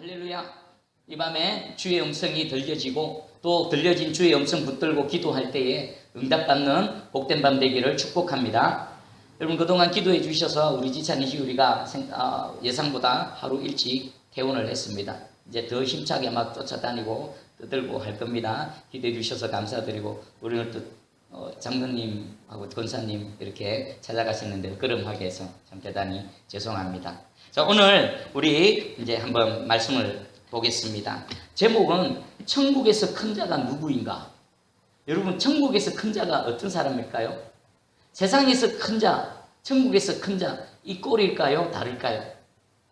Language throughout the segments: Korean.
할렐루야. 이 밤에 주의 음성이 들려지고 또 들려진 주의 음성 붙들고 기도할 때에 응답받는 복된 밤 되기를 축복합니다. 여러분, 그동안 기도해 주셔서 우리 지찬이 희우리가 예상보다 하루 일찍 퇴원을 했습니다. 이제 더 힘차게 막 쫓아다니고 떠들고 할 겁니다. 기도해 주셔서 감사드리고, 우리는 또 장로님하고 권사님 이렇게 찾아가시는데 걸음하게 해서 참 대단히 죄송합니다. 자, 오늘 우리 이제 한번 말씀을 보겠습니다. 제목은 천국에서 큰 자가 누구인가? 여러분, 천국에서 큰 자가 어떤 사람일까요? 세상에서 큰 자, 천국에서 큰 자, 이 꼴일까요? 다를까요?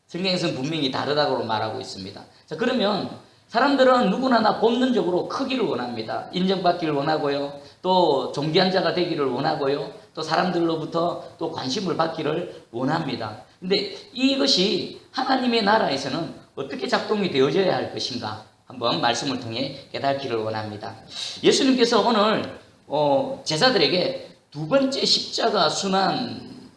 성경에서는 분명히 다르다고 말하고 있습니다. 자, 그러면 사람들은 누구나 다 본능적으로 크기를 원합니다. 인정받기를 원하고요. 또 존귀한 자가 되기를 원하고요. 또 사람들로부터 또 관심을 받기를 원합니다. 근데 이것이 하나님의 나라에서는 어떻게 작동이 되어져야 할 것인가? 한번 말씀을 통해 깨닫기를 원합니다. 예수님께서 오늘 제자들에게 두 번째 십자가 순환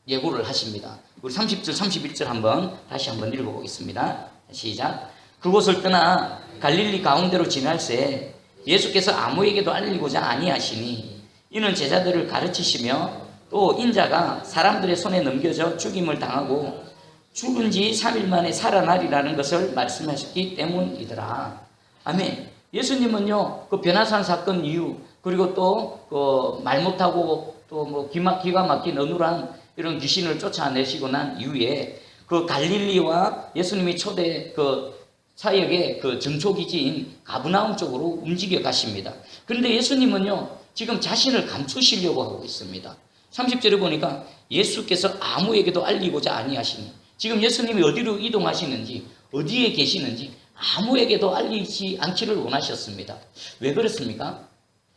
예고를 하십니다. 우리 30절, 31절 다시 한번 읽어보겠습니다. 시작. 그곳을 떠나 갈릴리 가운데로 지날새 예수께서 아무에게도 알리고자 아니하시니 이는 제자들을 가르치시며 또 인자가 사람들의 손에 넘겨져 죽임을 당하고 죽은 지 3일 만에 살아나리라는 것을 말씀하셨기 때문이더라. 아멘. 예수님은요, 그 변화산 사건 이후, 그리고 또 그 말 못하고 또 뭐 기가 막힌 어눌한 이런 귀신을 쫓아내시고 난 이후에 그 갈릴리와 예수님이 초대 그 사역의 그 전초기지인 가브나움 쪽으로 움직여 가십니다. 그런데 예수님은요, 지금 자신을 감추시려고 하고 있습니다. 30절에 보니까 예수께서 아무에게도 알리고자 아니하시니, 지금 예수님이 어디로 이동하시는지, 어디에 계시는지 아무에게도 알리지 않기를 원하셨습니다. 왜 그렇습니까?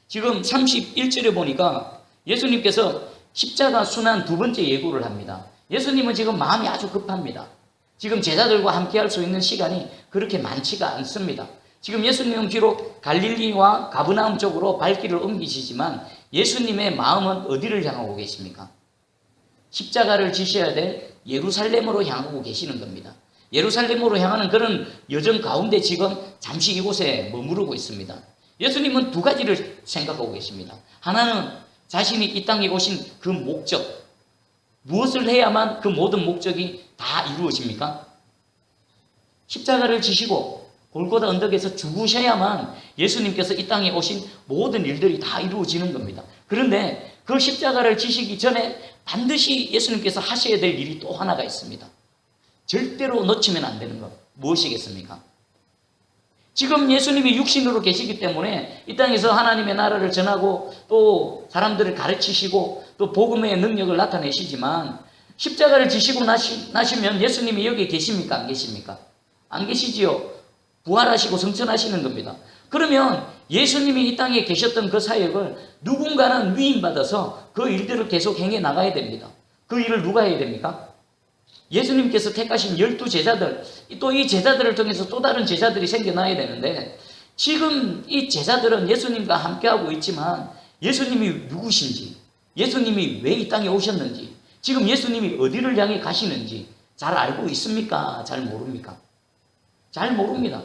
지금 31절에 보니까 예수님께서 십자가 순환 두 번째 예고를 합니다. 예수님은 지금 마음이 아주 급합니다. 지금 제자들과 함께 할 수 있는 시간이 그렇게 많지가 않습니다. 지금 예수님은 비록 갈릴리와 가브나움 쪽으로 발길을 옮기시지만 예수님의 마음은 어디를 향하고 계십니까? 십자가를 지셔야 될 예루살렘으로 향하고 계시는 겁니다. 예루살렘으로 향하는 그런 여정 가운데 지금 잠시 이곳에 머무르고 있습니다. 예수님은 두 가지를 생각하고 계십니다. 하나는 자신이 이 땅에 오신 그 목적, 무엇을 해야만 그 모든 목적이 다 이루어집니까? 십자가를 지시고 골고다 언덕에서 죽으셔야만 예수님께서 이 땅에 오신 모든 일들이 다 이루어지는 겁니다. 그런데 그 십자가를 지시기 전에 반드시 예수님께서 하셔야 될 일이 또 하나가 있습니다. 절대로 놓치면 안 되는 것, 무엇이겠습니까? 지금 예수님이 육신으로 계시기 때문에 이 땅에서 하나님의 나라를 전하고 또 사람들을 가르치시고 또 복음의 능력을 나타내시지만 십자가를 지시고 나시면 예수님이 여기 계십니까? 안 계십니까? 안 계시지요. 부활하시고 성천하시는 겁니다. 그러면 예수님이 이 땅에 계셨던 그 사역을 누군가는 위임받아서 그 일들을 계속 행해 나가야 됩니다. 그 일을 누가 해야 됩니까? 예수님께서 택하신 12제자들, 또 이 제자들을 통해서 또 다른 제자들이 생겨나야 되는데, 지금 이 제자들은 예수님과 함께하고 있지만 예수님이 누구신지, 예수님이 왜 이 땅에 오셨는지, 지금 예수님이 어디를 향해 가시는지 잘 알고 있습니까? 잘 모릅니까? 잘 모릅니다.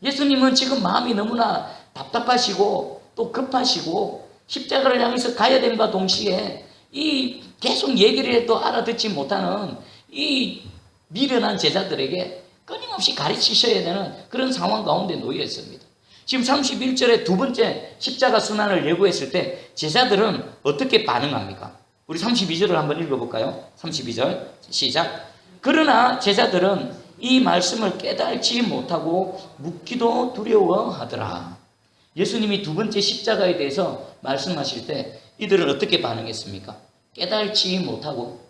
예수님은 지금 마음이 너무나 답답하시고 또 급하시고 십자가를 향해서 가야 됨과 동시에 이 계속 얘기를 해도 알아듣지 못하는 이 미련한 제자들에게 끊임없이 가르치셔야 되는 그런 상황 가운데 놓여 있습니다. 지금 31절에 두 번째 십자가 순환을 예고했을 때 제자들은 어떻게 반응합니까? 우리 32절을 한번 읽어볼까요? 32절 시작. 그러나 제자들은 이 말씀을 깨달지 못하고 묻기도 두려워하더라. 예수님이 두 번째 십자가에 대해서 말씀하실 때 이들은 어떻게 반응했습니까? 깨달지 못하고,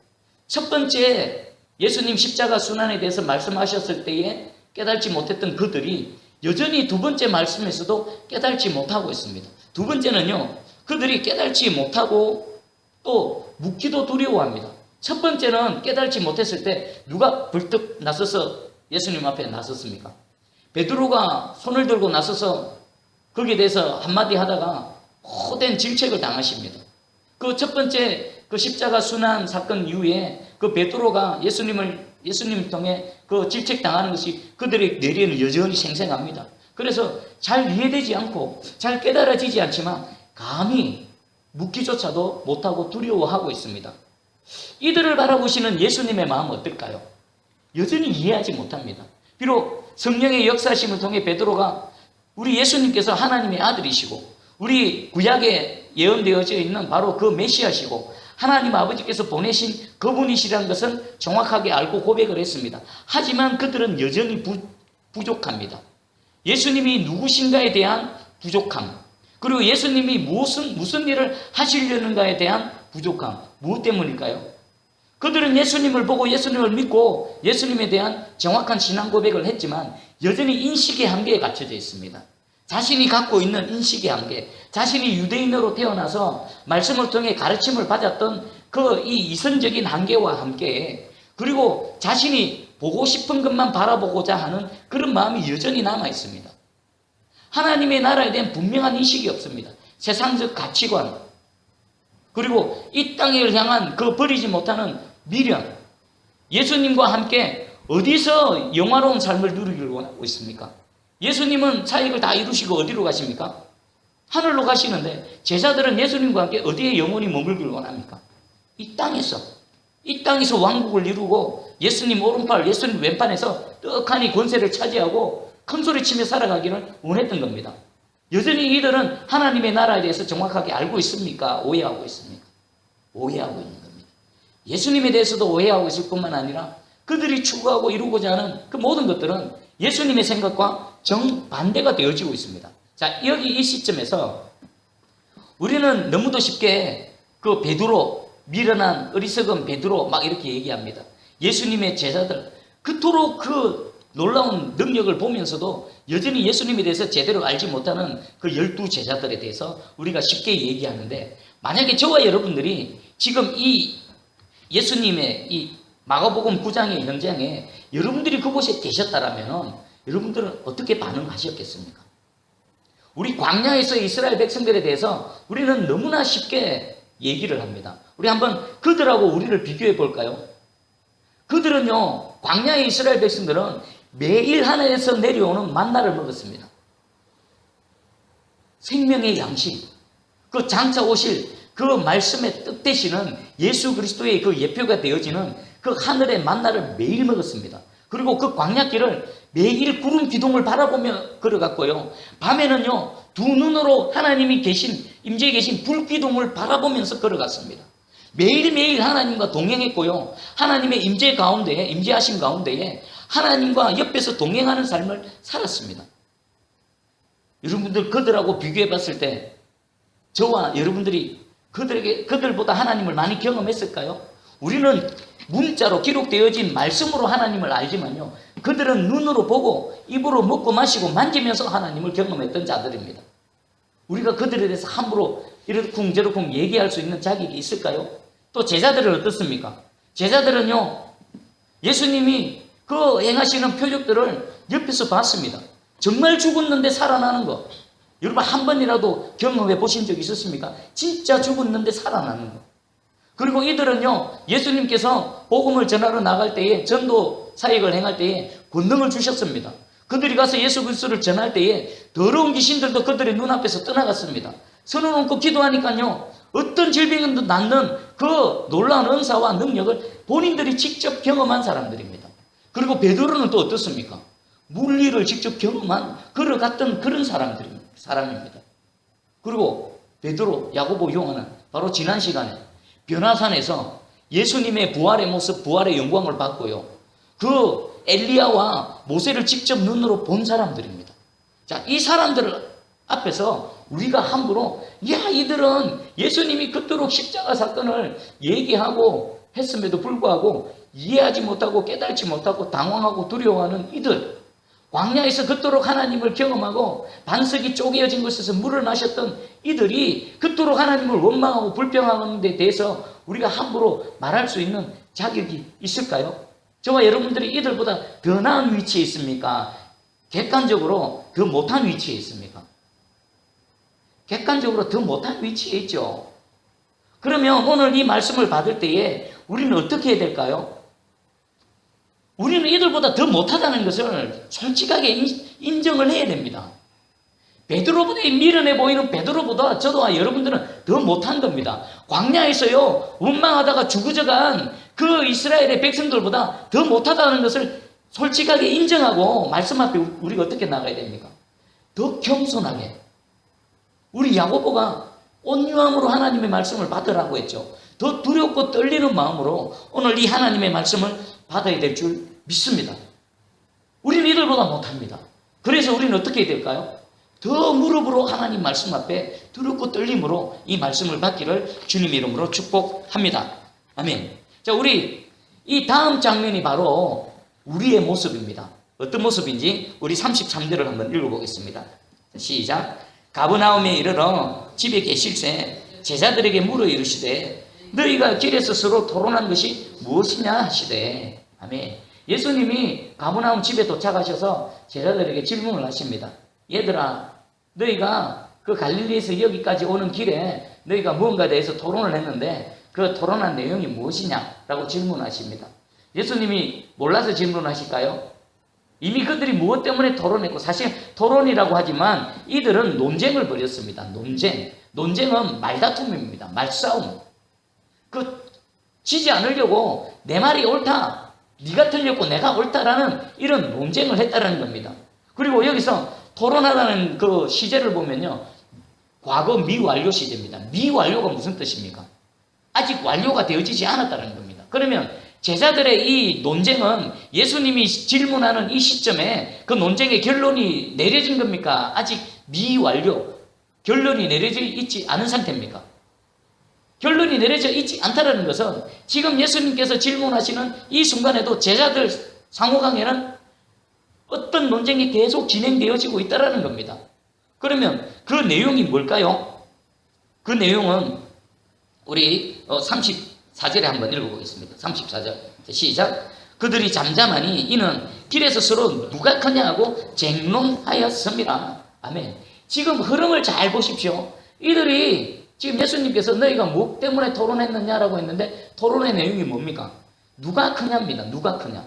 첫 번째 예수님 십자가 순환에 대해서 말씀하셨을 때에 깨달지 못했던 그들이 여전히 두 번째 말씀에서도 깨달지 못하고 있습니다. 두 번째는요, 그들이 깨달지 못하고 또 묻기도 두려워합니다. 첫 번째는 깨달지 못했을 때 누가 벌떡 나서서 예수님 앞에 나섰습니까? 베드로가 손을 들고 나서서 거기에 대해서 한마디 하다가 호된 질책을 당하십니다. 그 첫 번째 그 십자가 순환 사건 이후에 그 베드로가 예수님을 예수님을 통해 그 질책당하는 것이 그들의 뇌리에는 여전히 생생합니다. 그래서 잘 이해되지 않고 잘 깨달아지지 않지만 감히 묻기조차도 못하고 두려워하고 있습니다. 이들을 바라보시는 예수님의 마음은 어떨까요? 여전히 이해하지 못합니다. 비록 성령의 역사심을 통해 베드로가 우리 예수님께서 하나님의 아들이시고 우리 구약에 예언되어져 있는 바로 그 메시아시고 하나님 아버지께서 보내신 그분이시라는 것은 정확하게 알고 고백을 했습니다. 하지만 그들은 여전히 부족합니다. 예수님이 누구신가에 대한 부족함, 그리고 예수님이 무슨 일을 하시려는가에 대한 부족함, 무엇 때문일까요? 그들은 예수님을 보고 예수님을 믿고 예수님에 대한 정확한 신앙 고백을 했지만 여전히 인식의 한계에 갇혀져 있습니다. 자신이 갖고 있는 인식의 한계, 자신이 유대인으로 태어나서 말씀을 통해 가르침을 받았던 그 이 이성적인 한계와 함께, 그리고 자신이 보고 싶은 것만 바라보고자 하는 그런 마음이 여전히 남아 있습니다. 하나님의 나라에 대한 분명한 인식이 없습니다. 세상적 가치관, 그리고 이 땅을 향한 그 버리지 못하는 미련, 예수님과 함께 어디서 영화로운 삶을 누리기를 원하고 있습니까? 예수님은 사역을 다 이루시고 어디로 가십니까? 하늘로 가시는데 제자들은 예수님과 함께 어디에 영원히 머물기를 원합니까? 이 땅에서 왕국을 이루고 예수님 오른팔, 예수님 왼팔에서 떡하니 권세를 차지하고 큰소리치며 살아가기를 원했던 겁니다. 여전히 이들은 하나님의 나라에 대해서 정확하게 알고 있습니까? 오해하고 있습니까? 오해하고 있는 겁니다. 예수님에 대해서도 오해하고 있을 뿐만 아니라 그들이 추구하고 이루고자 하는 그 모든 것들은 예수님의 생각과 정반대가 되어지고 있습니다. 자, 여기 이 시점에서 우리는 너무도 쉽게 그 베드로, 미련한 어리석은 베드로 막 이렇게 얘기합니다. 예수님의 제자들, 그토록 그 놀라운 능력을 보면서도 여전히 예수님에 대해서 제대로 알지 못하는 그 12 제자들에 대해서 우리가 쉽게 얘기하는데, 만약에 저와 여러분들이 지금 이 예수님의 이 마가복음 9장의 현장에 여러분들이 그곳에 계셨다라면 여러분들은 어떻게 반응하셨겠습니까? 우리 광야에서 이스라엘 백성들에 대해서 우리는 너무나 쉽게 얘기를 합니다. 우리 한번 그들하고 우리를 비교해 볼까요? 그들은요, 광야의 이스라엘 백성들은 매일 하늘에서 내려오는 만나를 먹었습니다. 생명의 양식, 그 장차 오실 그 말씀의 뜻 되시는 예수 그리스도의 그 예표가 되어지는 그 하늘의 만나를 매일 먹었습니다. 그리고 그 광야길을 매일 구름 기둥을 바라보며 걸어갔고요. 밤에는요, 두 눈으로 하나님이 계신, 임재에 계신 불 기둥을 바라보면서 걸어갔습니다. 매일매일 하나님과 동행했고요. 하나님의 임재 가운데에, 임재하신 가운데에 하나님과 옆에서 동행하는 삶을 살았습니다. 여러분들 그들하고 비교해 봤을 때 저와 여러분들이 그들보다 하나님을 많이 경험했을까요? 우리는 문자로 기록되어진 말씀으로 하나님을 알지만요, 그들은 눈으로 보고 입으로 먹고 마시고 만지면서 하나님을 경험했던 자들입니다. 우리가 그들에 대해서 함부로 이러쿵저러쿵 얘기할 수 있는 자격이 있을까요? 또 제자들은 어떻습니까? 제자들은요, 예수님이 그 행하시는 표적들을 옆에서 봤습니다. 정말 죽었는데 살아나는 거, 여러분 한 번이라도 경험해 보신 적 있었습니까? 진짜 죽었는데 살아나는 거. 그리고 이들은요, 예수님께서 복음을 전하러 나갈 때에, 전도 사역을 행할 때에 권능을 주셨습니다. 그들이 가서 예수 그리스도를 전할 때에 더러운 귀신들도 그들의 눈앞에서 떠나갔습니다. 손을 얹고 기도하니까요, 어떤 질병도 낫는 그 놀라운 은사와 능력을 본인들이 직접 경험한 사람들입니다. 그리고 베드로는 또 어떻습니까? 물리를 직접 경험한, 걸어갔던 그런 사람입니다. 그리고 베드로, 야고보, 요한은 바로 지난 시간에 변화산에서 예수님의 부활의 모습, 부활의 영광을 받고요, 그 엘리야와 모세를 직접 눈으로 본 사람들입니다. 자, 이 사람들 앞에서 우리가 함부로, 야, 이들은 예수님이 그토록 십자가 사건을 얘기하고 했음에도 불구하고 이해하지 못하고 깨달지 못하고 당황하고 두려워하는 이들, 광야에서 그토록 하나님을 경험하고 반석이 쪼개어진 곳에서 물을 마셨던 이들이 그토록 하나님을 원망하고 불평하는 데 대해서 우리가 함부로 말할 수 있는 자격이 있을까요? 저와 여러분들이 이들보다 더 나은 위치에 있습니까? 객관적으로 더 못한 위치에 있습니까? 객관적으로 더 못한 위치에 있죠. 그러면 오늘 이 말씀을 받을 때에 우리는 어떻게 해야 될까요? 우리는 이들보다 더 못하다는 것을 솔직하게 인정을 해야 됩니다. 베드로보다 미련해 보이는 베드로보다 저도와 여러분들은 더 못한 겁니다. 광야에서요 원망하다가 죽어져간 그 이스라엘의 백성들보다 더 못하다는 것을 솔직하게 인정하고 말씀 앞에 우리가 어떻게 나가야 됩니까? 더 겸손하게. 우리 야고보가 온유함으로 하나님의 말씀을 받으라고 했죠. 더 두렵고 떨리는 마음으로 오늘 이 하나님의 말씀을 받아야 될 줄 믿습니다. 우리는 이들보다 못합니다. 그래서 우리는 어떻게 해야 될까요? 더 무릎으로 하나님 말씀 앞에 두렵고 떨림으로 이 말씀을 받기를 주님 이름으로 축복합니다. 아멘. 자, 우리 이 다음 장면이 바로 우리의 모습입니다. 어떤 모습인지 우리 33절을 한번 읽어보겠습니다. 시작. 가버나움에 이르러 집에 계실새 제자들에게 물어 이르시되 너희가 길에서 서로 토론한 것이 무엇이냐 하시되. 아멘. 예수님이 가버나움 집에 도착하셔서 제자들에게 질문을 하십니다. 얘들아, 너희가 그 갈릴리에서 여기까지 오는 길에 너희가 무언가에 대해서 토론을 했는데 그 토론한 내용이 무엇이냐라고 질문하십니다. 예수님이 몰라서 질문하실까요? 이미 그들이 무엇 때문에 토론했고, 사실 토론이라고 하지만 이들은 논쟁을 벌였습니다. 논쟁은 말다툼입니다. 말싸움. 지지 않으려고 내 말이 옳다, 네가 틀렸고 내가 옳다라는 이런 논쟁을 했다는 겁니다. 그리고 여기서 토론하다는 그 시제를 보면요, 과거 미완료 시제입니다. 미완료가 무슨 뜻입니까? 아직 완료가 되어지지 않았다는 겁니다. 그러면 제자들의 이 논쟁은 예수님이 질문하는 이 시점에 그 논쟁의 결론이 내려진 겁니까? 아직 미완료, 결론이 내려져 있지 않은 상태입니까? 결론이 내려져 있지 않다는 것은 지금 예수님께서 질문하시는 이 순간에도 제자들 상호간에는 어떤 논쟁이 계속 진행되어지고 있다는 겁니다. 그러면 그 내용이 뭘까요? 그 내용은 우리 34절에 한번 읽어보겠습니다. 34절 시작. 그들이 잠잠하니 이는 길에서 서로 누가 크냐 하고 쟁론하였습니다. 아멘. 지금 흐름을 잘 보십시오. 이들이 지금 예수님께서 너희가 뭐 때문에 토론했느냐라고 했는데 토론의 내용이 뭡니까? 누가 크냐입니다. 누가 크냐.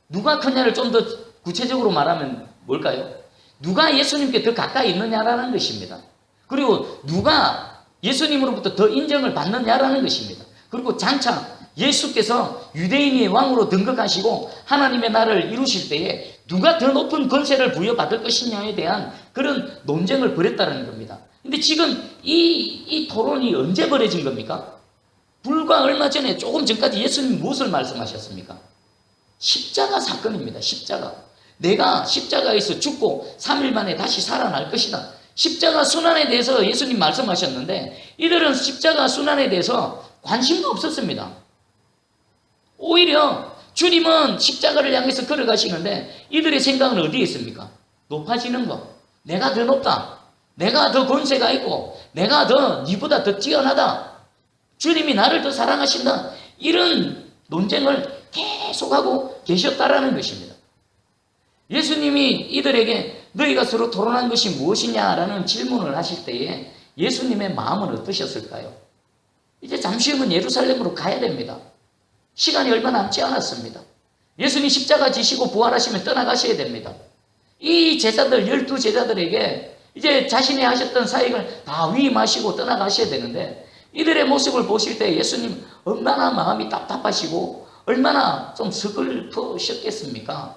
누가 크냐를 좀 더 구체적으로 말하면 뭘까요? 누가 예수님께 더 가까이 있느냐라는 것입니다. 그리고 누가 예수님으로부터 더 인정을 받느냐라는 것입니다. 그리고 장차 예수께서 유대인의 왕으로 등극하시고 하나님의 나라를 이루실 때에 누가 더 높은 권세를 부여받을 것이냐에 대한 그런 논쟁을 벌였다는 겁니다. 근데 지금 이 토론이 언제 벌어진 겁니까? 불과 얼마 전에, 조금 전까지 예수님 무엇을 말씀하셨습니까? 십자가 사건입니다. 십자가. 내가 십자가에서 죽고 3일 만에 다시 살아날 것이다. 십자가 순환에 대해서 예수님 말씀하셨는데 이들은 십자가 순환에 대해서 관심도 없었습니다. 오히려 주님은 십자가를 향해서 걸어가시는데 이들의 생각은 어디에 있습니까? 높아지는 것. 내가 더 높다. 내가 더 권세가 있고 내가 더 니보다 더 뛰어나다. 주님이 나를 더 사랑하신다. 이런 논쟁을 계속하고 계셨다라는 것입니다. 예수님이 이들에게 너희가 서로 토론한 것이 무엇이냐라는 질문을 하실 때에 예수님의 마음은 어떠셨을까요? 이제 잠시 후면 예루살렘으로 가야 됩니다. 시간이 얼마 남지 않았습니다. 예수님 십자가 지시고 부활하시면 떠나가셔야 됩니다. 이 제자들, 12제자들에게 이제 자신이 하셨던 사역을 다 위임하시고 떠나가셔야 되는데 이들의 모습을 보실 때 예수님 얼마나 마음이 답답하시고 얼마나 좀 서글프셨겠습니까?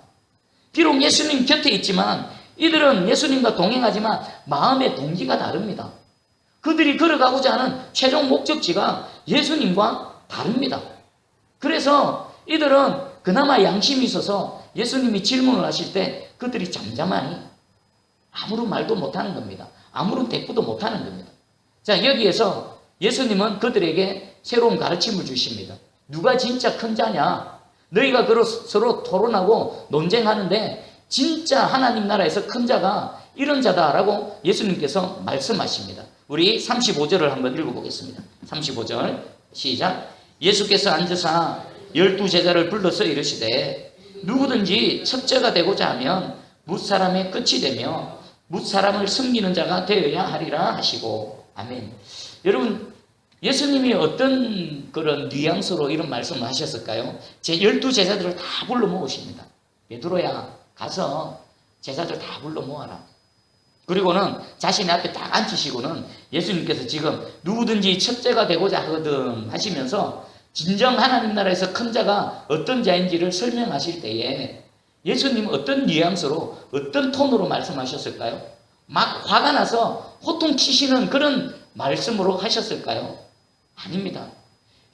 비록 예수님 곁에 있지만 이들은 예수님과 동행하지만 마음의 동기가 다릅니다. 그들이 걸어가고자 하는 최종 목적지가 예수님과 다릅니다. 그래서 이들은 그나마 양심이 있어서 예수님이 질문을 하실 때 그들이 잠잠하니 아무런 말도 못하는 겁니다. 아무런 대꾸도 못하는 겁니다. 자, 여기에서 예수님은 그들에게 새로운 가르침을 주십니다. 누가 진짜 큰 자냐? 너희가 서로 토론하고 논쟁하는데 진짜 하나님 나라에서 큰 자가 이런 자다라고 예수님께서 말씀하십니다. 우리 35절을 한번 읽어보겠습니다. 35절 시작. 예수께서 앉으사 12제자를 불러서 이르시되 누구든지 첫째가 되고자 하면 뭇사람의 끝이 되며 뭇사람을 섬기는 자가 되어야 하리라 하시고. 아멘. 여러분, 예수님이 어떤 그런 뉘앙스로 이런 말씀을 하셨을까요? 제 12제자들을 다 불러 모으십니다. 베드로야, 가서 제자들 다 불러 모아라. 그리고는 자신의 앞에 딱 앉히시고는 예수님께서 지금 누구든지 첫째가 되고자 하거든 하시면서 진정 하나님 나라에서 큰 자가 어떤 자인지를 설명하실 때에 예수님은 어떤 뉘앙스로 어떤 톤으로 말씀하셨을까요? 막 화가 나서 호통치시는 그런 말씀으로 하셨을까요? 아닙니다.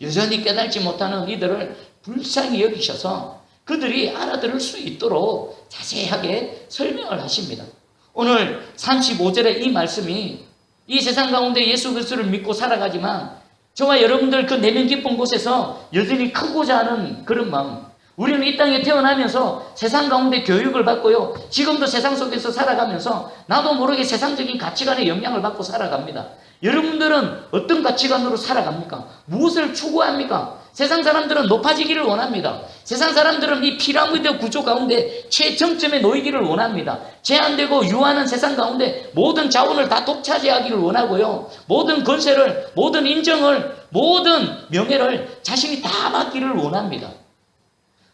여전히 깨달지 못하는 이들을 불쌍히 여기셔서 그들이 알아들을 수 있도록 자세하게 설명을 하십니다. 오늘 35절의 이 말씀이 이 세상 가운데 예수 그리스도를 믿고 살아가지만 저와 여러분들 그 내면 깊은 곳에서 여전히 크고자 하는 그런 마음, 우리는 이 땅에 태어나면서 세상 가운데 교육을 받고요, 지금도 세상 속에서 살아가면서 나도 모르게 세상적인 가치관의 영향을 받고 살아갑니다. 여러분들은 어떤 가치관으로 살아갑니까? 무엇을 추구합니까? 세상 사람들은 높아지기를 원합니다. 세상 사람들은 이 피라미드 구조 가운데 최정점에 놓이기를 원합니다. 제한되고 유한한 세상 가운데 모든 자원을 다 독차지하기를 원하고요, 모든 권세를, 모든 인정을, 모든 명예를 자신이 다 받기를 원합니다.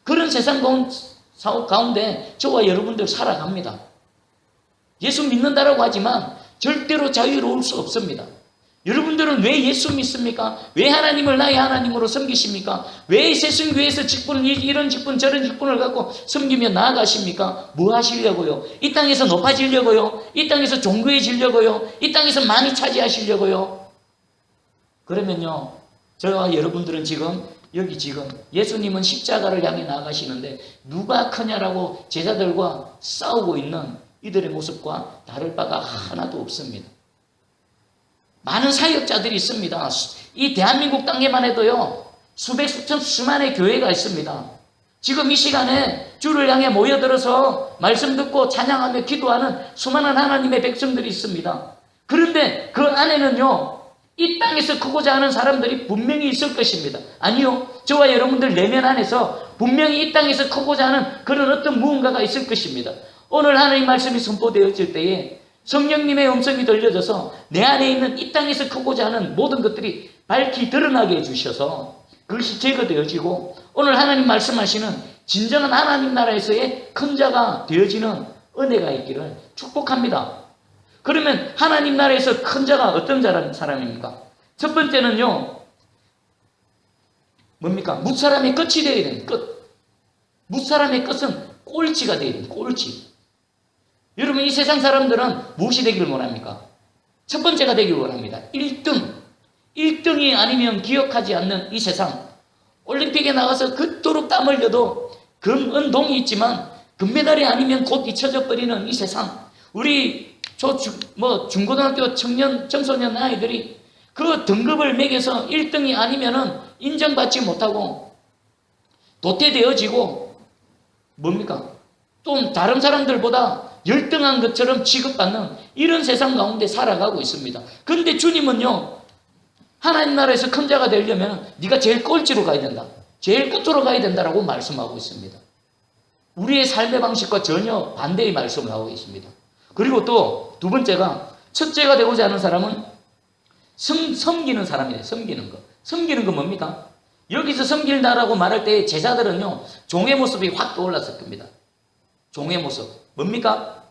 그런 세상 가운데 저와 여러분들 살아갑니다. 예수 믿는다라고 하지만 절대로 자유로울 수 없습니다. 여러분들은 왜 예수 믿습니까? 왜 하나님을 나의 하나님으로 섬기십니까? 왜 새순교회에서 이런 직분 저런 직분을 갖고 섬기며 나아가십니까? 뭐 하시려고요? 이 땅에서 높아지려고요? 이 땅에서 존귀해지려고요? 이 땅에서 많이 차지하시려고요? 그러면요, 저와 여러분들은 지금 예수님은 십자가를 향해 나아가시는데 누가 크냐라고 제자들과 싸우고 있는 이들의 모습과 다를 바가 하나도 없습니다. 많은 사역자들이 있습니다. 이 대한민국 땅에만 해도요, 수백, 수천, 수만의 교회가 있습니다. 지금 이 시간에 주를 향해 모여들어서 말씀 듣고 찬양하며 기도하는 수많은 하나님의 백성들이 있습니다. 그런데 그 안에는요, 이 땅에서 크고자 하는 사람들이 분명히 있을 것입니다. 아니요, 저와 여러분들 내면 안에서 분명히 이 땅에서 크고자 하는 그런 어떤 무언가가 있을 것입니다. 오늘 하나님 말씀이 선포되어질 때에 성령님의 음성이 들려져서 내 안에 있는 이 땅에서 크고자 하는 모든 것들이 밝히 드러나게 해주셔서 그것이 제거되어지고 오늘 하나님 말씀하시는 진정한 하나님 나라에서의 큰 자가 되어지는 은혜가 있기를 축복합니다. 그러면 하나님 나라에서 큰 자가 어떤 사람입니까? 첫 번째는요, 뭡니까? 뭇사람의 끝이 되어야 되는 끝. 뭇사람의 끝은 꼴찌가 되어야 되는 꼴찌. 여러분, 이 세상 사람들은 무엇이 되기를 원합니까? 첫 번째가 되기를 원합니다. 1등. 1등이 아니면 기억하지 않는 이 세상. 올림픽에 나가서 그토록 땀 흘려도 금, 은, 동이 있지만 금메달이 아니면 곧 잊혀져 버리는 이 세상. 우리 중고등학교 청소년 아이들이 그 등급을 매겨서 1등이 아니면은 인정받지 못하고 도태되어지고 뭡니까? 또 다른 사람들보다 열등한 것처럼 취급받는 이런 세상 가운데 살아가고 있습니다. 그런데 주님은요, 하나님 나라에서 큰 자가 되려면 네가 제일 꼴찌로 가야 된다, 제일 끝으로 가야 된다라고 말씀하고 있습니다. 우리의 삶의 방식과 전혀 반대의 말씀을 하고 있습니다. 그리고 또 두 번째가, 첫째가 되고자 하는 사람은 섬기는 사람이에요. 섬기는 거. 섬기는 거 뭡니까? 여기서 섬긴다라고 말할 때 제자들은요, 종의 모습이 확 떠올랐을 겁니다. 종의 모습. 뭡니까?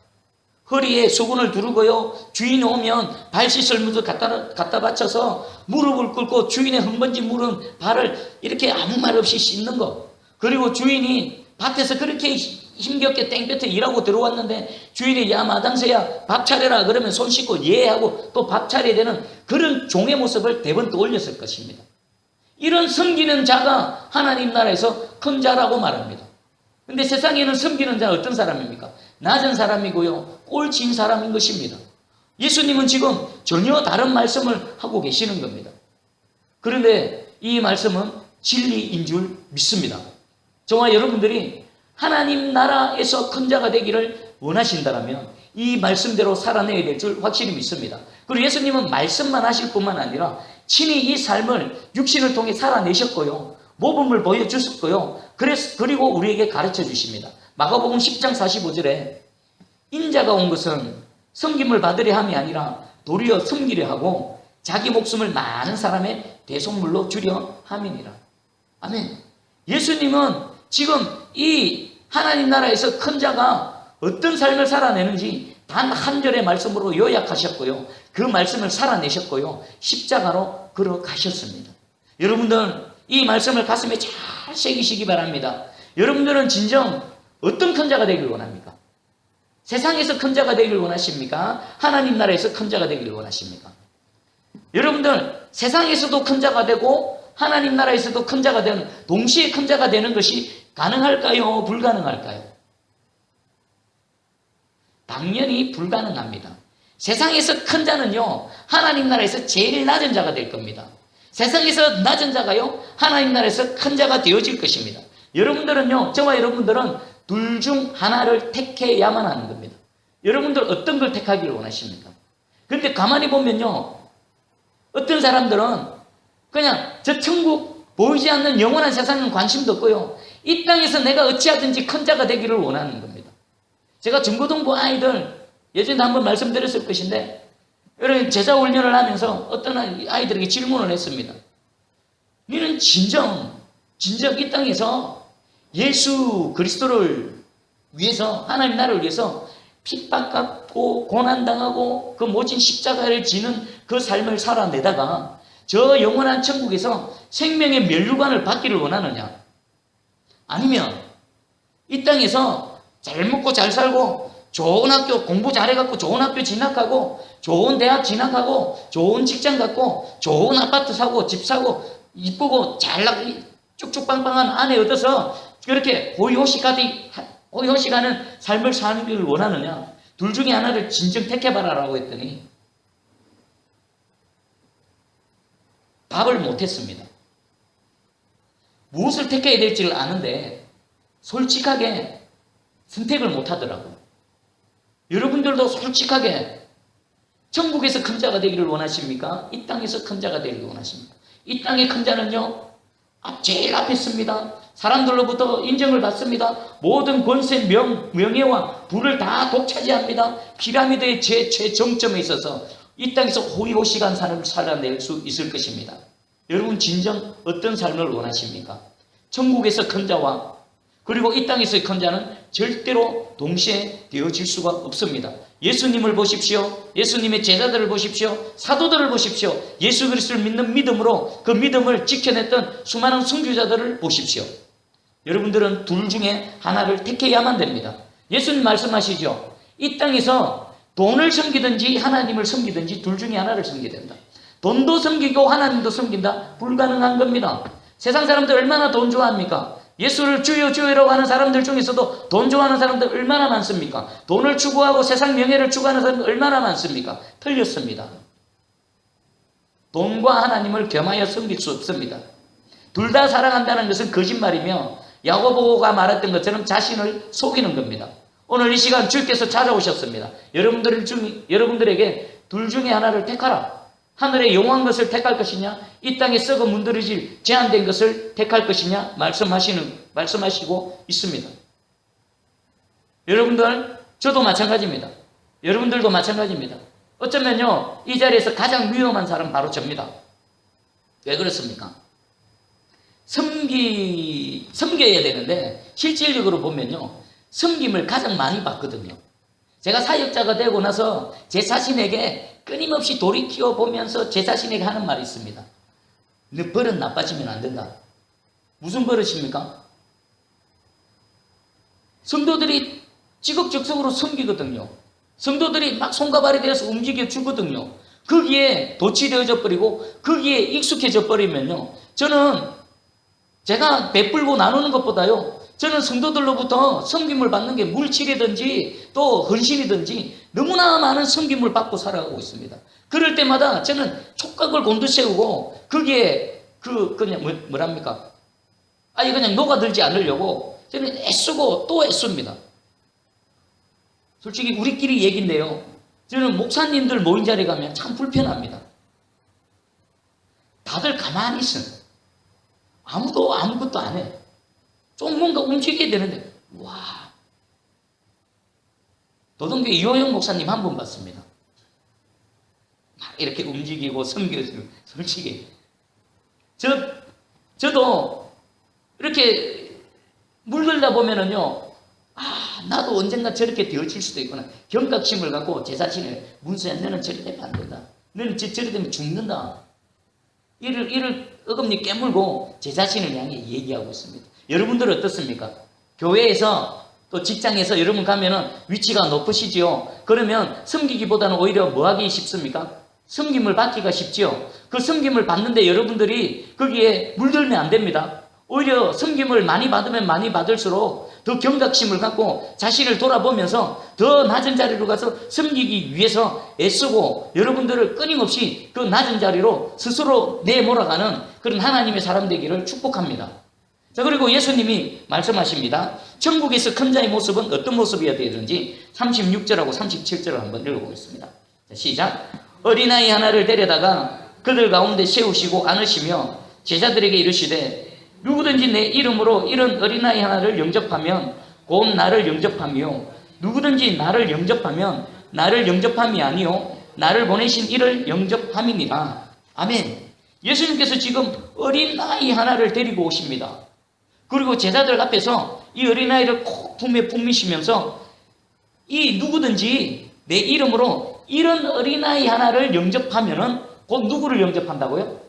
허리에 수건을 두르고요, 주인이 오면 발 씻을 물을 갖다 바쳐서 무릎을 꿇고 주인의 흠번진 물은 발을 이렇게 아무 말 없이 씻는 거. 그리고 주인이 밭에서 그렇게 힘겹게 땡볕에 일하고 들어왔는데 주인이 야 마당새야 밥 차려라 그러면 손 씻고 예 하고 또 밥 차려야 되는 그런 종의 모습을 대번 떠올렸을 것입니다. 이런 섬기는 자가 하나님 나라에서 큰 자라고 말합니다. 근데 세상에는 섬기는 자는 어떤 사람입니까? 낮은 사람이고요, 꼴찌인 사람인 것입니다. 예수님은 지금 전혀 다른 말씀을 하고 계시는 겁니다. 그런데 이 말씀은 진리인 줄 믿습니다. 저와 여러분들이 하나님 나라에서 큰 자가 되기를 원하신다면 이 말씀대로 살아내야 될 줄 확실히 믿습니다. 그리고 예수님은 말씀만 하실 뿐만 아니라 친히 이 삶을 육신을 통해 살아내셨고요, 모범을 보여주셨고요, 그리고 우리에게 가르쳐 주십니다. 마가복음 10장 45절에 인자가 온 것은 섬김을 받으려 함이 아니라 도리어 섬기려 하고 자기 목숨을 많은 사람의 대속물로 주려 함이니라. 아멘. 예수님은 지금 이 하나님 나라에서 큰 자가 어떤 삶을 살아내는지 단 한 절의 말씀으로 요약하셨고요. 그 말씀을 살아내셨고요. 십자가로 걸어가셨습니다. 여러분들 이 말씀을 가슴에 잘 새기시기 바랍니다. 여러분들은 진정 어떤 큰 자가 되길 원합니까? 세상에서 큰 자가 되길 원하십니까? 하나님 나라에서 큰 자가 되길 원하십니까? 여러분들 세상에서도 큰 자가 되고 하나님 나라에서도 큰 자가 되는, 동시에 큰 자가 되는 것이 가능할까요? 불가능할까요? 당연히 불가능합니다. 세상에서 큰 자는요, 하나님 나라에서 제일 낮은 자가 될 겁니다. 세상에서 낮은 자가요, 하나님 나라에서 큰 자가 되어질 것입니다. 여러분들은요, 저와 여러분들은 둘 중 하나를 택해야만 하는 겁니다. 여러분들 어떤 걸 택하기를 원하십니까? 그런데 가만히 보면요, 어떤 사람들은 그냥 저 천국 보이지 않는 영원한 세상은 관심도 없고요, 이 땅에서 내가 어찌하든지 큰 자가 되기를 원하는 겁니다. 제가 중고등부 아이들 예전에 한번 말씀드렸을 것인데, 여러분 제자 훈련을 하면서 어떤 아이들에게 질문을 했습니다. 너는 진정 이 땅에서 예수 그리스도를 위해서, 하나님 나라를 위해서 핍박받고 고난당하고 그 모진 십자가를 지는 그 삶을 살아내다가 저 영원한 천국에서 생명의 면류관을 받기를 원하느냐? 아니면 이 땅에서 잘 먹고 잘 살고 좋은 학교 공부 잘해갖고 좋은 학교 진학하고 좋은 대학 진학하고 좋은 직장 갖고 좋은 아파트 사고 집 사고 이쁘고 잘나고 쭉쭉빵빵한 아내 얻어서 그렇게 호의호식하는 삶을 사는 걸 원하느냐? 둘 중에 하나를 진정 택해봐라라고 했더니 답을 못했습니다. 무엇을 택해야 될지를 아는데 솔직하게 선택을 못하더라고요. 여러분들도 솔직하게 천국에서 큰 자가 되기를 원하십니까? 이 땅에서 큰 자가 되기를 원하십니까? 이 땅의 큰 자는요, 제일 앞에 씁니다. 사람들로부터 인정을 받습니다. 모든 권세, 명예와 부를 다 독차지합니다. 피라미드의 최정점에 있어서 이 땅에서 호의호식한 삶을 살아낼 수 있을 것입니다. 여러분 진정 어떤 삶을 원하십니까? 천국에서 큰 자와 그리고 이 땅에서의 큰 자는 절대로 동시에 되어질 수가 없습니다. 예수님을 보십시오. 예수님의 제자들을 보십시오. 사도들을 보십시오. 예수 그리스도를 믿는 믿음으로 그 믿음을 지켜냈던 수많은 선교자들을 보십시오. 여러분들은 둘 중에 하나를 택해야만 됩니다. 예수님 말씀하시죠. 이 땅에서 돈을 섬기든지 하나님을 섬기든지 둘 중에 하나를 섬겨야 된다. 돈도 섬기고 하나님도 섬긴다? 불가능한 겁니다. 세상 사람들 얼마나 돈 좋아합니까? 예수를 주여 주여라고 하는 사람들 중에서도 돈 좋아하는 사람들 얼마나 많습니까? 돈을 추구하고 세상 명예를 추구하는 사람들 얼마나 많습니까? 틀렸습니다. 돈과 하나님을 겸하여 섬길 수 없습니다. 둘 다 사랑한다는 것은 거짓말이며 야고보가 말했던 것처럼 자신을 속이는 겁니다. 오늘 이 시간 주께서 찾아오셨습니다. 여러분들에게 둘 중에 하나를 택하라. 하늘의 영원한 것을 택할 것이냐, 이 땅에 썩어 문드러질 제한된 것을 택할 것이냐 말씀하시고 있습니다. 여러분들, 저도 마찬가지입니다. 여러분들도 마찬가지입니다. 어쩌면요, 이 자리에서 가장 위험한 사람 바로 접니다. 왜 그렇습니까? 섬겨야 되는데 실질적으로 보면요, 섬김을 가장 많이 받거든요. 제가 사역자가 되고 나서 제 자신에게 끊임없이 돌이켜 보면서 제 자신에게 하는 말이 있습니다. 너 버릇 나빠지면 안 된다. 무슨 버릇입니까? 성도들이 지극적으로 섬기거든요. 성도들이 막 손과 발이 되어서 움직여 주거든요. 거기에 도취되어져 버리고 거기에 익숙해져 버리면요, 저는 제가 베풀고 나누는 것보다요, 저는 성도들로부터 섬김을 받는 게 물질이든지 또 헌신이든지 너무나 많은 섬김을 받고 살아가고 있습니다. 그럴 때마다 저는 촉각을 곤두세우고 거기에 그냥 뭐랍니까? 그냥 녹아들지 않으려고 저는 애쓰고 또 애씁니다. 솔직히 우리끼리 얘기인데요, 저는 목사님들 모인 자리에 가면 참 불편합니다. 다들 가만히 있어요. 아무도 아무것도 안 해. 좀 뭔가 움직여야 되는데, 와. 도동교 이호영 목사님 한 번 봤습니다. 막 이렇게 움직이고 섬겨주고, 솔직히 저도 이렇게 물들다 보면은요, 나도 언젠가 저렇게 되어질 수도 있구나. 경각심을 갖고 제 자신을 문수야, 너는 저리 되면 안 된다. 너는 저리 되면 죽는다. 이를 어금니 깨물고 제 자신을 향해 얘기하고 있습니다. 여러분들은 어떻습니까? 교회에서 또 직장에서 여러분 가면은 위치가 높으시지요. 그러면 섬기기보다는 오히려 뭐 하기 쉽습니까? 섬김을 받기가 쉽지요. 그 섬김을 받는데 여러분들이 거기에 물들면 안 됩니다. 오히려 섬김을 많이 받으면 많이 받을수록 더 경각심을 갖고 자신을 돌아보면서 더 낮은 자리로 가서 섬기기 위해서 애쓰고 여러분들을 끊임없이 그 낮은 자리로 스스로 내몰아가는 그런 하나님의 사람 되기를 축복합니다. 자, 그리고 예수님이 말씀하십니다. 천국에서 큰 자의 모습은 어떤 모습이어야 되는지 36절하고 37절을 한번 읽어보겠습니다. 자, 시작. 어린아이 하나를 데려다가 그들 가운데 세우시고 안으시며 제자들에게 이르시되 누구든지 내 이름으로 이런 어린아이 하나를 영접하면 곧 나를 영접하며 누구든지 나를 영접하면 나를 영접함이 아니요 나를 보내신 이를 영접함이니라. 아멘. 예수님께서 지금 어린아이 하나를 데리고 오십니다. 그리고 제자들 앞에서 이 어린아이를 콕 품에 품으시면서 이 누구든지 내 이름으로 이런 어린아이 하나를 영접하면은 곧 누구를 영접한다고요?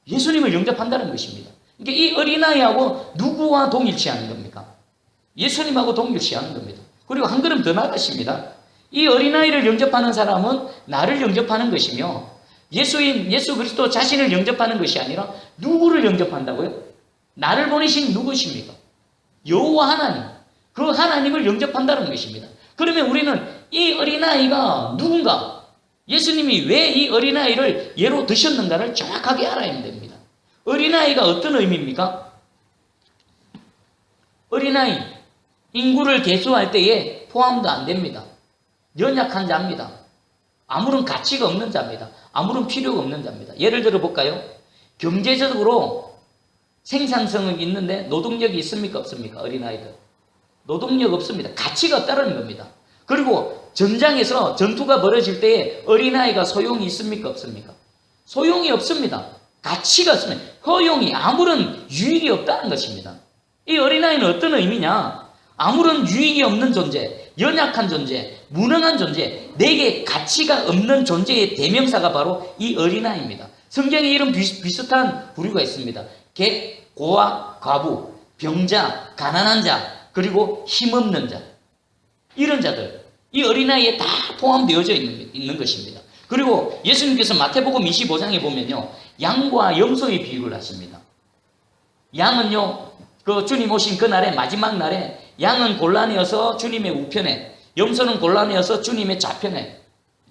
예수님을 영접한다는 것입니다. 그러니까 이 어린아이하고 누구와 동일치 하는 겁니까? 예수님하고 동일치 하는 겁니다. 그리고 한 걸음 더 나가십니다. 이 어린아이를 영접하는 사람은 나를 영접하는 것이며 예수 그리스도 자신을 영접하는 것이 아니라 누구를 영접한다고요? 나를 보내신 누구십니까? 여호와 하나님. 그 하나님을 영접한다는 것입니다. 그러면 우리는 이 어린아이가 누군가, 예수님이 왜 이 어린아이를 예로 드셨는가를 정확하게 알아야 됩니다. 어린아이가 어떤 의미입니까? 어린아이, 인구를 계수할 때에 포함도 안 됩니다. 연약한 자입니다. 아무런 가치가 없는 자입니다. 아무런 필요가 없는 자입니다. 예를 들어 볼까요? 경제적으로 생산성은 있는데 노동력이 있습니까? 없습니까? 어린아이들. 노동력 없습니다. 가치가 없다는 겁니다. 그리고 전장에서 전투가 벌어질 때에 어린아이가 소용이 있습니까? 없습니까? 소용이 없습니다. 가치가 없습니다. 허용이 아무런 유익이 없다는 것입니다. 이 어린아이는 어떤 의미냐? 아무런 유익이 없는 존재, 연약한 존재, 무능한 존재, 내게 가치가 없는 존재의 대명사가 바로 이 어린아이입니다. 성경에 이런 비슷한 부류가 있습니다. 객, 고아, 과부, 병자, 가난한 자, 그리고 힘없는 자. 이런 자들, 이 어린아이에 다 포함되어져 있는 것입니다. 그리고 예수님께서 마태복음 25장에 보면요, 양과 염소의 비유를 하십니다. 양은요, 그 주님 오신 그날의 마지막 날에 양은 곤란해서 주님의 우편에, 염소는 곤란해서 주님의 좌편에,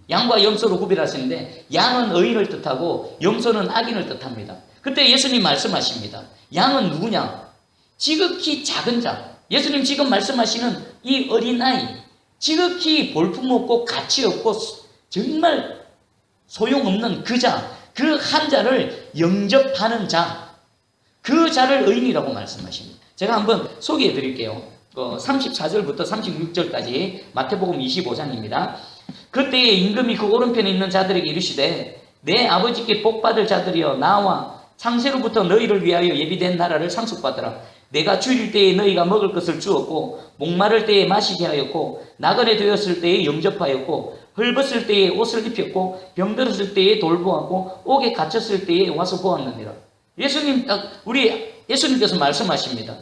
양과 염소로 구별하시는데 양은 의인을 뜻하고 염소는 악인을 뜻합니다. 그때 예수님 말씀하십니다. 양은 누구냐? 지극히 작은 자. 예수님 지금 말씀하시는 이 어린아이, 지극히 볼품없고 가치없고 정말 소용없는 그 자, 그 한 자를 영접하는 자, 그 자를 의인이라고 말씀하십니다. 제가 한번 소개해 드릴게요. 34절부터 36절까지 마태복음 25장입니다. 그때에 임금이 그 오른편에 있는 자들에게 이르시되 내 아버지께 복받을 자들이여 나와 창세로부터 너희를 위하여 예비된 나라를 상속받으라. 내가 줄일 때에 너희가 먹을 것을 주었고 목마를 때에 마시게 하였고 나그네 되었을 때에 영접하였고 헐벗을 때에 옷을 입혔고 병들었을 때에 돌보았고 옥에 갇혔을 때에 와서 보았느니라. 우리 예수님께서 말씀하십니다.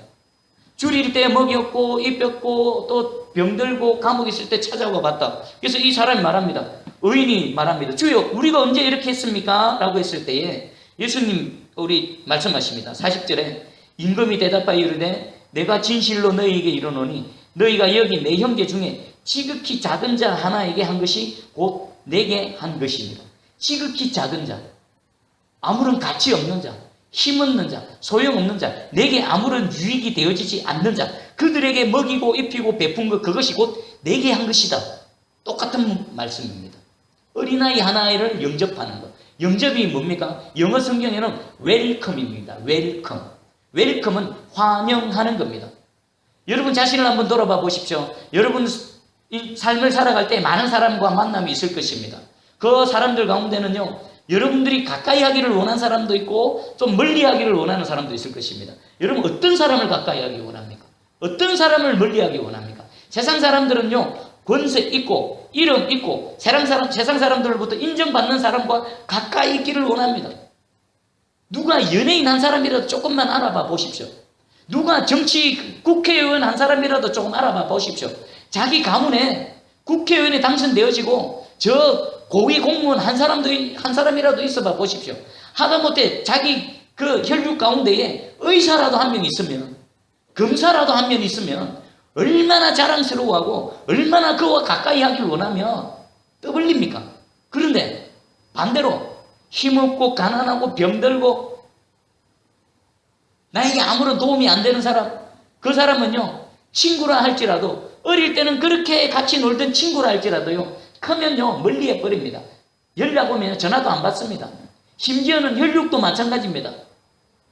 줄일 때 먹였고 입혔고 또 병들고 감옥에 있을 때 찾아와 봤다. 그래서 이 사람이 말합니다. 의인이 말합니다. 주여 우리가 언제 이렇게 했습니까? 라고 했을 때에 예수님 우리 말씀하십니다. 40절에 임금이 대답하여 이르되 내가 진실로 너희에게 이르노니 너희가 여기 내 형제 중에 지극히 작은 자 하나에게 한 것이 곧 내게 한 것입니다. 지극히 작은 자, 아무런 가치 없는 자, 힘없는 자, 소용없는 자, 내게 아무런 유익이 되어지지 않는 자, 그들에게 먹이고 입히고 베푼 것, 그것이 곧 내게 한 것이다. 똑같은 말씀입니다. 어린아이 하나를 영접하는 것. 영접이 뭡니까? 영어 성경에는 웰컴입니다. 웰컴. 웰컴은 환영하는 겁니다. 여러분 자신을 한번 돌아봐 보십시오. 여러분 이 삶을 살아갈 때 많은 사람과 만남이 있을 것입니다. 그 사람들 가운데는요, 여러분들이 가까이 하기를 원하는 사람도 있고 좀 멀리 하기를 원하는 사람도 있을 것입니다. 여러분 어떤 사람을 가까이 하기 원합니까? 어떤 사람을 멀리 하기 원합니까? 세상 사람들은요, 권세 있고 이름 있고 세상 사람들로부터 인정받는 사람과 가까이 있기를 원합니다. 누가 연예인 한 사람이라도 조금만 알아봐 보십시오. 누가 정치 국회의원 한 사람이라도 조금 알아봐 보십시오. 자기 가문에 국회의원이 당선되어지고 저 고위 공무원 한 사람이라도 있어봐 보십시오. 하다못해 자기 그 혈육 가운데에 의사라도 한 명 있으면, 검사라도 한 명 있으면 얼마나 자랑스러워하고 얼마나 그와 가까이 하길 원하며 떠벌립니까? 그런데 반대로 힘없고 가난하고 병들고 나에게 아무런 도움이 안 되는 사람, 그 사람은요, 친구라 할지라도 어릴 때는 그렇게 같이 놀던 친구라 할지라도요, 크면요 멀리 해버립니다. 연락 오면 전화도 안 받습니다. 심지어는 혈육도 마찬가지입니다.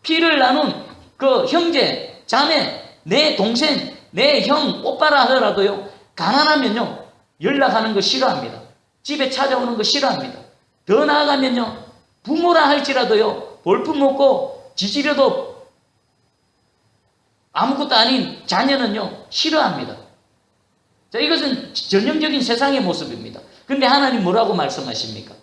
피를 나눈 그 형제, 자매, 내 동생, 내 형, 오빠라 하더라도요, 가난하면요 연락하는 거 싫어합니다. 집에 찾아오는 거 싫어합니다. 더 나아가면요, 부모라 할지라도요, 볼품 먹고 지지려도 아무것도 아닌 자녀는요 싫어합니다. 자, 이것은 전형적인 세상의 모습입니다. 근데 하나님 뭐라고 말씀하십니까?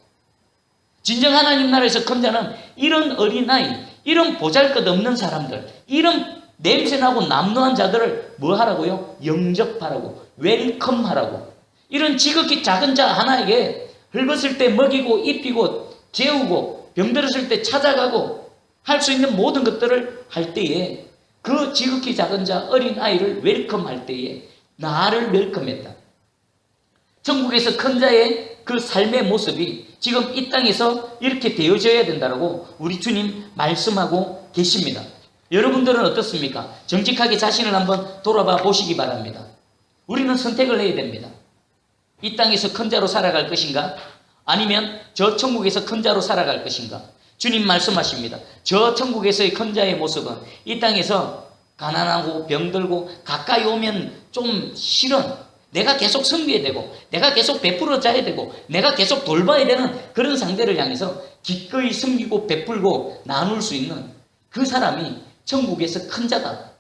진정 하나님 나라에서 큰 자는 이런 어린아이, 이런 보잘것없는 사람들, 이런 냄새나고 남루한 자들을 뭐 하라고요? 영접하라고, 웰컴하라고. 이런 지극히 작은 자 하나에게 흙었을 때 먹이고 입히고 재우고 병들었을 때 찾아가고 할 수 있는 모든 것들을 할 때에, 그 지극히 작은 자 어린아이를 웰컴할 때에 나를 웰컴했다. 천국에서 큰 자의 그 삶의 모습이 지금 이 땅에서 이렇게 되어져야 된다고 우리 주님 말씀하고 계십니다. 여러분들은 어떻습니까? 정직하게 자신을 한번 돌아봐 보시기 바랍니다. 우리는 선택을 해야 됩니다. 이 땅에서 큰 자로 살아갈 것인가? 아니면 저 천국에서 큰 자로 살아갈 것인가? 주님 말씀하십니다. 저 천국에서의 큰 자의 모습은 이 땅에서 가난하고 병들고 가까이 오면 좀 싫은, 내가 계속 섬겨야 되고 내가 계속 베풀어 줘야 되고 내가 계속 돌봐야 되는 그런 상대를 향해서 기꺼이 섬기고 베풀고 나눌 수 있는 그 사람이 천국에서 큰 자다.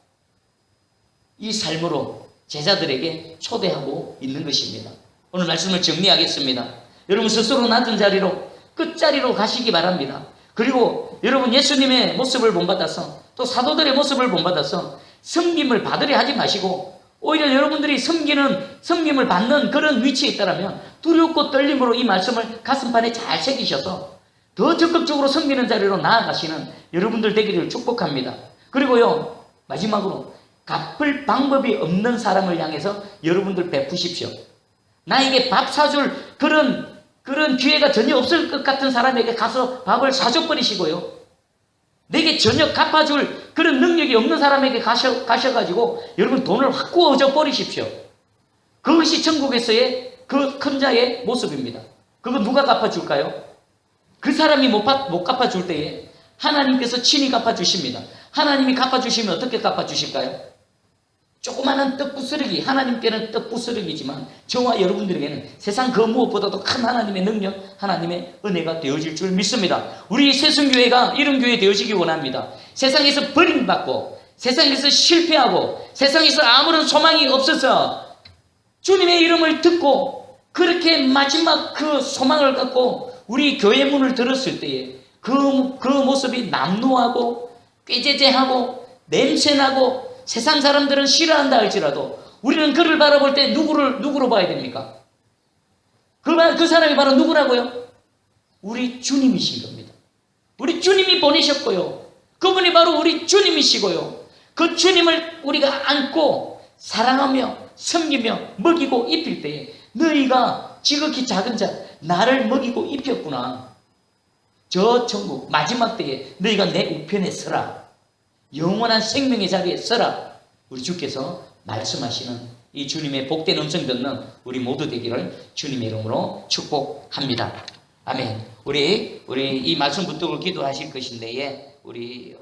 이 삶으로 제자들에게 초대하고 있는 것입니다. 오늘 말씀을 정리하겠습니다. 여러분 스스로 낮은 자리로, 끝자리로 가시기 바랍니다. 그리고 여러분 예수님의 모습을 본받아서, 또 사도들의 모습을 본받아서 섬김을 받으려 하지 마시고, 오히려 여러분들이 섬김을 받는 그런 위치에 있다면 두렵고 떨림으로 이 말씀을 가슴판에 잘 새기셔서 더 적극적으로 섬기는 자리로 나아가시는 여러분들 되기를 축복합니다. 그리고요, 마지막으로 갚을 방법이 없는 사람을 향해서 여러분들 베푸십시오. 나에게 밥 사줄 그런 기회가 전혀 없을 것 같은 사람에게 가서 밥을 사줘 버리시고요, 내게 전혀 갚아줄 그런 능력이 없는 사람에게 가셔가지고 여러분 돈을 확 구워줘 버리십시오. 그것이 천국에서의 그 큰 자의 모습입니다. 그거 누가 갚아줄까요? 그 사람이 못 갚아줄 때에 하나님께서 친히 갚아주십니다. 하나님이 갚아주시면 어떻게 갚아주실까요? 조그마한 떡 부스러기, 하나님께는 떡 부스러기지만 저와 여러분들에게는 세상 그 무엇보다도 큰 하나님의 능력, 하나님의 은혜가 되어질 줄 믿습니다. 우리 새순교회가 이런 교회 되어지기 원합니다. 세상에서 버림받고, 세상에서 실패하고, 세상에서 아무런 소망이 없어서 주님의 이름을 듣고 그렇게 마지막 그 소망을 갖고 우리 교회 문을 들었을 때에 그 모습이 남루하고 꾀죄죄하고 냄새나고 세상 사람들은 싫어한다 할지라도 우리는 그를 바라볼 때 누구로 봐야 됩니까? 그 사람이 바로 누구라고요? 우리 주님이신 겁니다. 우리 주님이 보내셨고요, 그분이 바로 우리 주님이시고요, 그 주님을 우리가 안고 사랑하며 섬기며 먹이고 입힐 때에 너희가 지극히 작은 자 나를 먹이고 입혔구나, 저 천국 마지막 때에 너희가 내 우편에 서라, 영원한 생명의 자리에 서라, 우리 주께서 말씀하시는 이 주님의 복된 음성 듣는 우리 모두 되기를 주님의 이름으로 축복합니다. 아멘. 우리 이 말씀 붙들고 기도하실 것인데에 우리